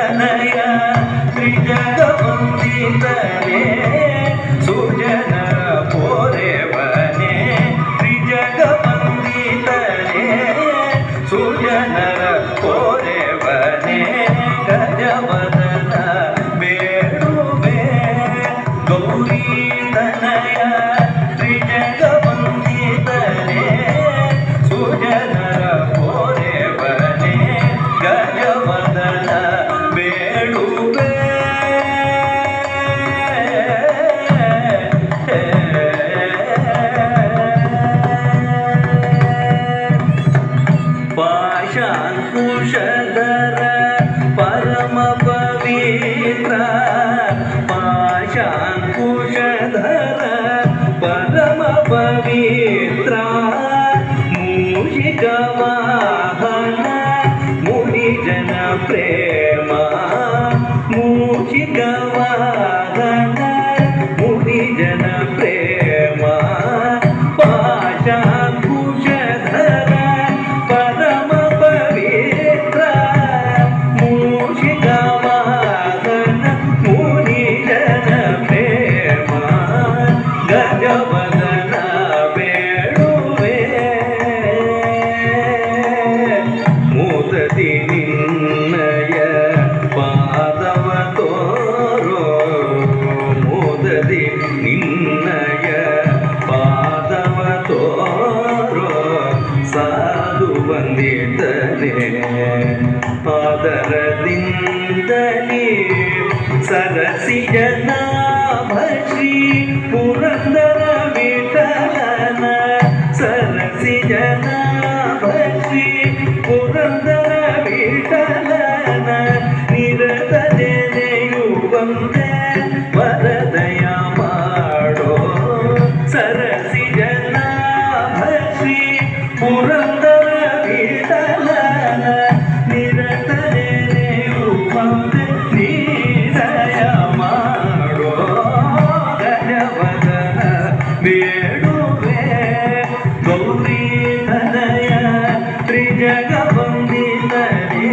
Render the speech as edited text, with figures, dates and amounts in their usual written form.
ತನಯ ತ್ರಿಜಗವಂದಿತನೇ ಸುಜನ ಪೋರೆವನೇ ತ್ರಿಜಗವಂದಿತನೇ ಸುಜನರ ಪೋರೆವನೇ ಗಜವದನ ಬೇಡುವೆ ಗೌರಿ ತನಯ ತ್ರಿಜಗವಂದಿತನೇ ಸುಜನರ ಪೋರೆವನೇ ಗಜವದನ ಬೇಡುವೆ ಪಾಶಾಂಕುಶಧರ ಪರಮ ಪವಿತ್ರ ಪಾಶಾಂಕುಶಧರ ಪರಮ ಪವಿತ್ರ ಮೂಷಿಕ ವಾಹನ ಮುನಿಜನ ಪ್ರೇಮ ಮೂಷಿಕ ವಾಹನ ಮುನಿಜನ ಪ್ರೇಮ ಪಾಶಾಂಕುಶಧರ ಪರಮ ಪವಿತ್ರ ಮೂಷಿಕ ವಾಹನ ಮುನಿಜನ ಪ್ರೇಮ ಗಜವದನ ಬೇಡುವೆ ಮೂದತಿ ನಿನ್ನಯ ಪಾದವ ತೋರೋ ಮೂದತಿ ನಿನ್ನಯ ಪಾದವ ತೋರೋ ಸಾಧು ವಂದಿತನೇ ಆದರದಿಂದಲೇ ಸರಸಿಜನಾಭ ಶ್ರೀ ಪುರಂದರ ವಿಠಲನ ಸರಸಿಜನಾಭ ಶ್ರೀ ಪುರಂದರ ವಿಠಲನ ನಿರತ ನೆನೆಯುವಂತೆ ವರದಯ ಮಾಡೋ ಸರಸಿಜನಾಭ ಶ್ರೀ ಪುರಂದರ ವಿಠಲನ ನಿರತ ನೆನೆಯುವಂತೆ ನಿರಯ ಮಾಡೋ ಗಜವದನ ಬೇಡುವೆ ಗೌರಿ ತನಯ ತ್ರಿಜಗವಂದಿತನೇ